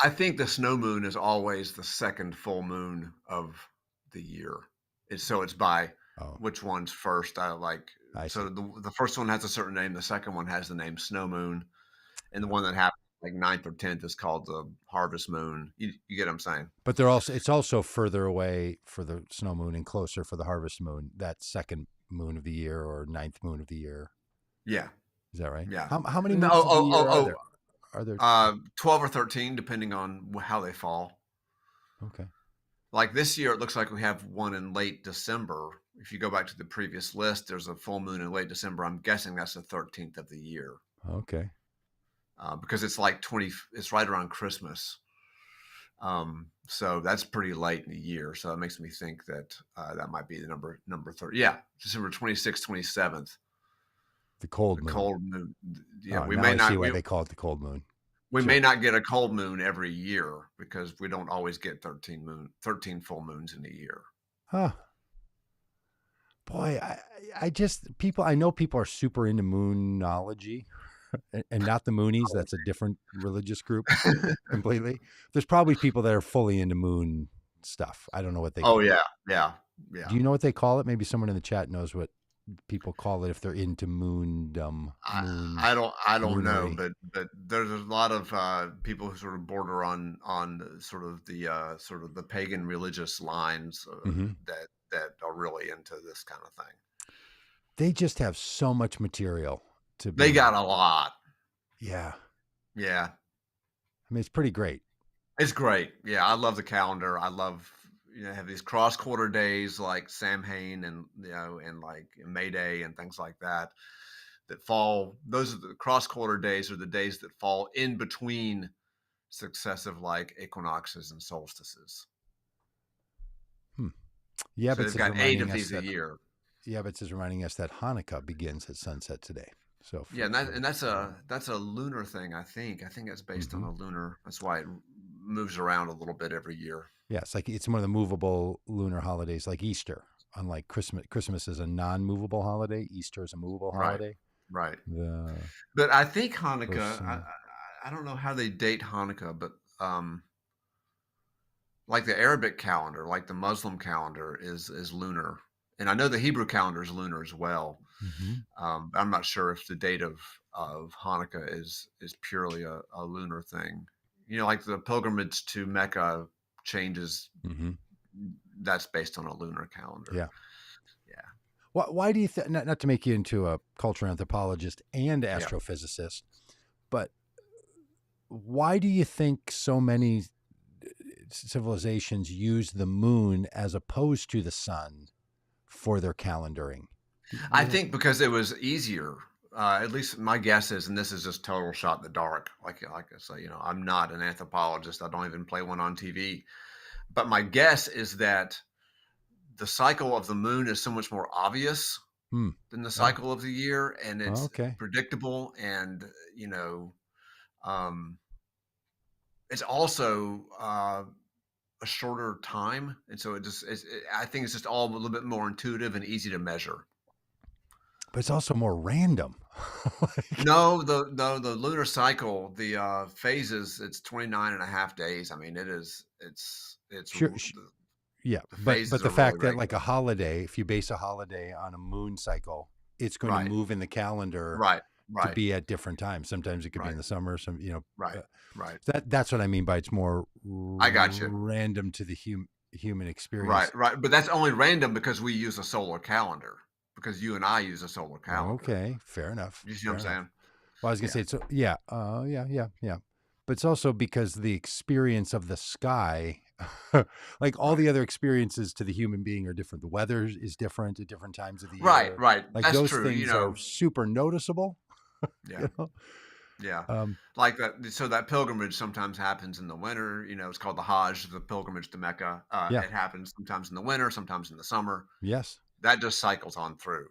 I think the snow moon is always the second full moon of the year. It's by Oh, which one's first. I see. So the first one has a certain name. The second one has the name snow moon, and the one that happens like 9th or 10th is called the harvest moon. You get what I'm saying? But it's also further away for the snow moon and closer for the harvest moon, that second moon of the year or ninth moon of the year. Yeah, Is that right? yeah. How many No, moons of the year are there? Are there 12 or 13, depending on how they fall. Okay. Like this year, it looks like we have one in late December. If you go back to the previous list, there's a full moon in late December. I'm guessing that's the 13th of the year. Okay. Because it's like it's right around Christmas. So that's pretty late in the year. So it makes me think that that might be the number 30. Yeah, December 26th, 27th. The cold The moon. cold moon. Yeah, Oh, now I see why they call it the cold moon. we Sure. may not get a cold moon every year because we don't always get 13 full moons in a year. Huh. Boy, I know people are super into moonology and not the Moonies. That's a different religious group completely. There's probably people that are fully into moon stuff. I don't know what they Oh call it. yeah. Do you know what they call it? Maybe someone in the chat knows what people call it if they're into moondom. I don't know, Moonery. but there's a lot of people who sort of border on sort of the pagan religious lines Mm-hmm. that are really into this kind of thing. They just have so much material to be. They got a lot. Yeah. Yeah. I mean, it's pretty great. It's great. Yeah, I love the calendar. I love have these cross quarter days like Samhain and and like May Day and things like that. that fall. Those are the cross-quarter days, are the days that fall in between successive like equinoxes and solstices. Hmm. So Yabbits they've is got 8 reminding of us these a that year. Hanukkah begins at sunset today. So Yeah, for, and that's a lunar thing, I think. I think it's based on mm-hmm. a lunar. That's why it moves around a little bit every year. Yeah, it's one of the movable lunar holidays, like Easter. Unlike Christmas is a non-movable holiday. Easter is a movable Right, holiday. right. The But I think first, Hanukkah. I don't know how they date Hanukkah, but like the Arabic calendar, like the Muslim calendar, is lunar, and I know the Hebrew calendar is lunar as well. mm-hmm. I'm not sure if the date of Hanukkah is purely a lunar thing. You know, like the pilgrimage to Mecca changes. Mm-hmm. That's based on a lunar calendar. Yeah. Yeah, Why do you think? Not to make you into a cultural anthropologist and yeah. astrophysicist, but why do you think so many civilizations use the moon as opposed to the sun for their calendaring? I You know, think because it was easier. At least my guess is, and this is just total shot in the dark. Like I say, I'm not an anthropologist. I don't even play one on TV. But my guess is that the cycle of the moon is so much more obvious hmm. than the Oh, cycle of the year, and it's okay. predictable, and um, it's also a shorter time, and so I think it's just all a little bit more intuitive and easy to measure. But it's also more random. Like, No, the lunar cycle, the phases, it's 29 and a half days. I mean, sure, yeah, the but phases the are really fact that like regular. a holiday, if you base a holiday on a moon cycle, it's going to Right, move in the calendar right, to right, be at different times. Sometimes it could be in right, the summer. right, right. That's what I mean by it's more I got you. random to the human Right, experience. right. But that's only random because we use a solar calendar. Because you and I use a solar calendar. Okay, fair enough. You see what Fair I'm enough. saying? Well, I was gonna Yeah. say so. Yeah. Yeah. But it's also because the experience of the sky, like all Right. the other experiences to the human being, are different. The weather is different at different times of the Right, year. right. Like That's those true. things are super noticeable. Yeah. You know. Yeah. Um, Like that. So that pilgrimage sometimes happens in the winter. It's called the Hajj, the pilgrimage to Mecca. yeah. It happens sometimes in the winter, sometimes in the summer. Yes. That just cycles on through.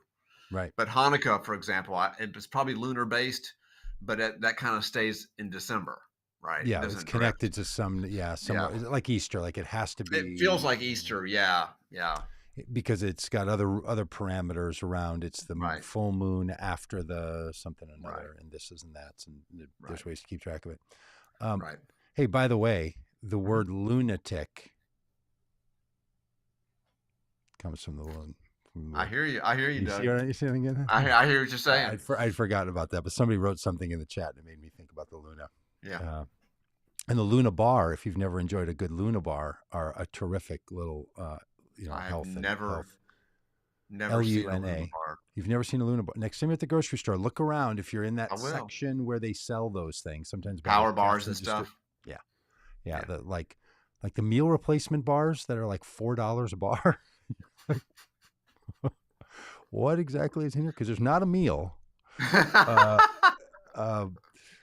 Right. But Hanukkah, for example, it's probably lunar based, but that kind of stays in December, right? It Yeah. It's doesn't drift. connected to some. Yeah. Yeah. Somewhere like Easter. Like it has to It feels be like Easter. Yeah. Yeah. because it's got other parameters around. It's the Right. full moon after the something or Right. another, and this is and that's, and there's Right. ways to keep track of it. Um, Right. hey, by the way, the Mhm. word lunatic comes from the loon. From I the, hear you. I hear you, you see Doug. what you see again? I hear what you're saying. I'd forgotten about that, but somebody wrote something in the chat and it made me think about the Luna. Yeah. Uh, and the Luna Bar, if you've never enjoyed a good Luna Bar, are a terrific little, I have health and health. never seen a Luna Luna. bar. You've never seen a Luna Bar. Next time you're at the grocery store, look around. If you're in I that will. section where they sell those things, sometimes by the Power cash bars and register. stuff. Yeah, yeah. Yeah. The like the meal replacement bars that are like $4 a bar. Like, what exactly is in here? Because there's not a meal. Uh, uh,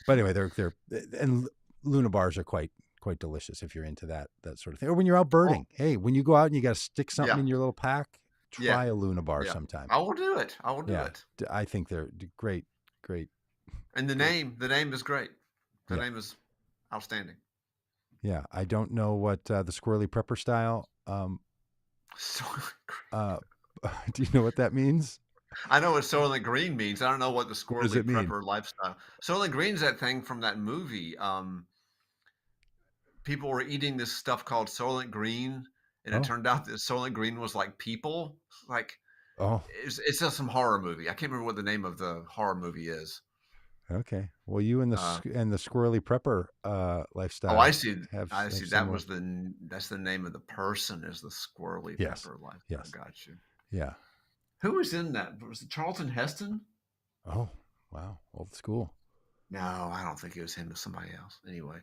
but anyway, they're and Luna bars are quite delicious if you're into that sort of thing. Or when you're out Oh, birding, hey, when you go out and you got to stick something yeah. in your little pack, Yeah. try a Luna bar Yeah. sometime. I will do it. I will do Yeah, it. I think they're great, great, And great. the name is great. The Yeah, name is outstanding. yeah. I don't know what the squirrely prepper style. So Uh, do you know what that means? I know what Soylent Green means. I don't know what the What does squirrely it mean? prepper lifestyle. Soylent Green's that thing from that movie. People were eating this stuff called Soylent Green, and it Oh, turned out that Soylent Green was like people. Like oh, it's just some horror movie. I can't remember what the name of the horror movie is. okay. Well, you and Uh, the squirrely prepper oh, I lifestyle see. I have see. similar. That's the name of the person is the squirrely Yes, pepper lifestyle. yes, Got you. yeah. Who was in that? Was it Charlton Heston? Oh, wow, old school. No, I don't think it was him. It was somebody else. Anyway,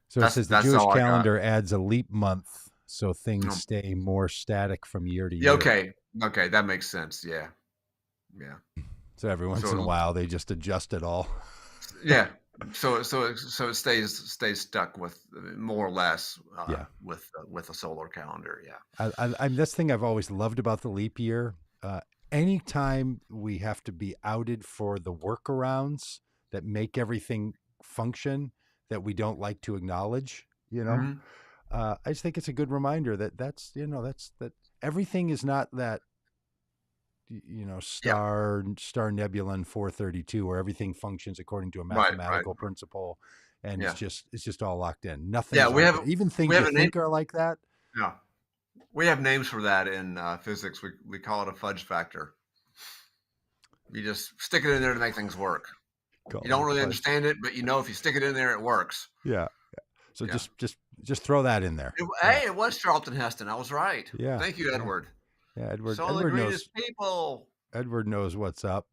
So it says the that's Jewish all I got. calendar adds a leap month, so things Um, stay more static from year to yeah, year. okay, okay, that makes sense. Yeah, Yeah. So every once in a So while, they just adjust it all. yeah. So it stays stuck with more or less Yeah. with a solar calendar. Yeah. I'm this thing I've always loved about the leap year. Anytime we have to be outed for the workarounds that make everything function that we don't like to acknowledge, Hmm. I just think it's a good reminder that that everything is not that Yeah. star nebula in 432 where everything functions according to a Right. Right. mathematical principle, and Yeah. it's just all locked in. Yeah. Nothing's like that. Even We things you have a name. think are like that. Yeah. We have names for that in physics. We call it a fudge factor. You just stick it in there to make things work. You Call it don't a really fudge. understand it, but you know if you stick it in there, it works. Yeah. So Yeah. just throw that in there. Yeah. Hey, it was Charlton Heston. I was right. Yeah. Thank you, Yeah. Edward. Yeah. So the greenest people. Edward knows what's up.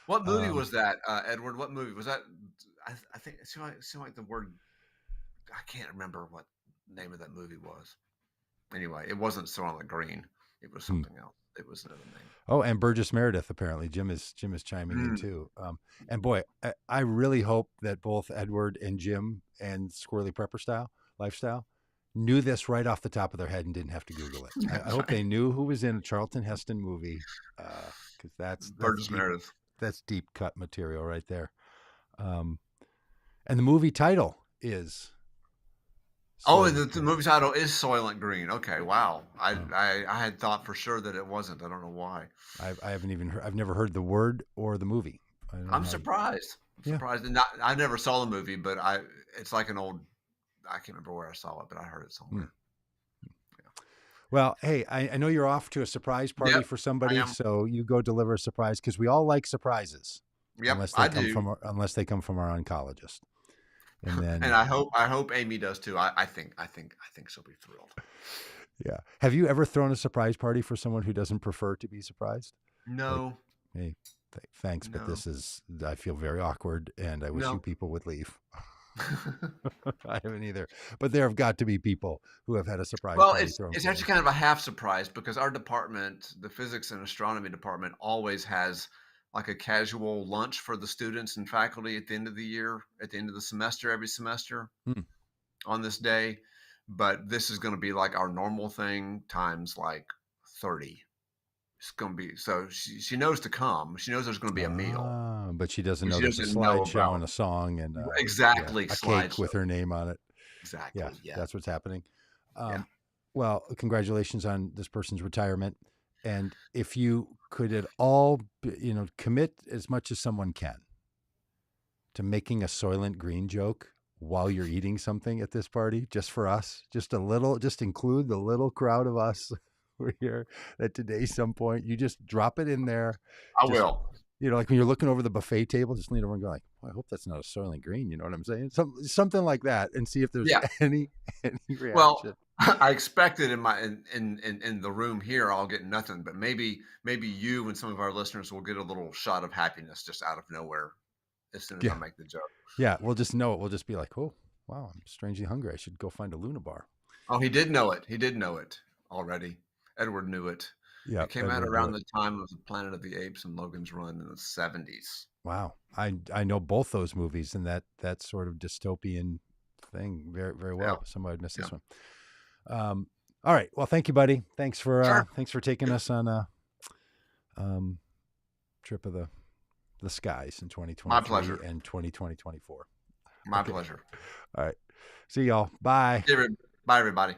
What movie was that, Edward? What movie was that? I think it seemed like the word. I can't remember what the name of that movie was. Anyway, it wasn't Soylent Green. It was hmm. something else. It was another name. Oh, and Burgess Meredith, apparently. Jim is chiming in Mm. too. And boy, I really hope that both Edward and Jim and Squirrely Prepper Style Lifestyle knew this right off the top of their head and didn't have to Google it. I hope they knew who was in a Charlton Heston movie, because Burgess Meredith. that's deep cut material right there. And the movie title is Oh, Soylent the Green. movie title is Soylent Green. Okay, wow. I had thought for sure that it wasn't. I don't know why. I haven't even heard, I've never heard the word or the movie. I don't I'm know. surprised. I'm Yeah. surprised. And I never saw the movie, but it's like an old. I can't remember where I saw it, but I heard it somewhere. Well, hey, I know you're off to a surprise party Yep, for I somebody, am. so you go deliver a surprise because we all like surprises, Yep, I do. unless they come from our oncologist. And And then, I hope Amy does too. I think she'll be thrilled. yeah, have you ever thrown a surprise party for someone who doesn't prefer to be surprised? Like, No, hey, thanks, but no, I feel very awkward, and I wish you no. people would leave. I haven't either, but there have got to be people who have had a surprise Well, party it's thrown it's for them. actually kind of a half surprise because our department, the physics and astronomy department, always has like a casual lunch for the students and faculty at the end of the year, at the end of the semester, every semester Hmm. on this day. But this is going to be like our normal thing times like 30. It's going to be so she knows to come. She knows there's going to be a meal, But she doesn't but know she there's a doesn't know slideshow about and a song and yeah, exactly a cake slideshow. with her name on it. Yeah, Exactly. Yeah. that's what's happening. Yeah. Well, congratulations on this person's retirement. And if you could at all, commit as much as someone can to making a Soylent Green joke while you're eating something at this party, just for us, just a little, just include the little crowd of us who are here at today, some point, you just drop it in there. I Just, will. like when you're looking over the buffet table, just lean over and go like, well, I hope that's not a Soylent Green. You know what I'm saying? Something like that, and see if there's Yeah. any Well, reaction. I expected in the room here, I'll get nothing, but maybe you and some of our listeners will get a little shot of happiness just out of nowhere as soon as I Yeah. make the joke. Yeah. We'll just know it. We'll just be like, oh, wow, I'm strangely hungry. I should go find a Luna bar. Oh, he did know it. He did know it already. Edward knew it. Yeah. It came out Edward knew around it. the time of the Planet of the Apes and Logan's Run in the 70s. Wow. I know both those movies and that sort of dystopian thing very, very Yeah. well. Somebody would miss Yeah. this one. All right. Well, thank you, buddy. Thanks Sure. for taking us on a trip of the skies in My 2023 pleasure. and 2024. My Okay. pleasure. All right. See y'all. Bye. Bye, everybody.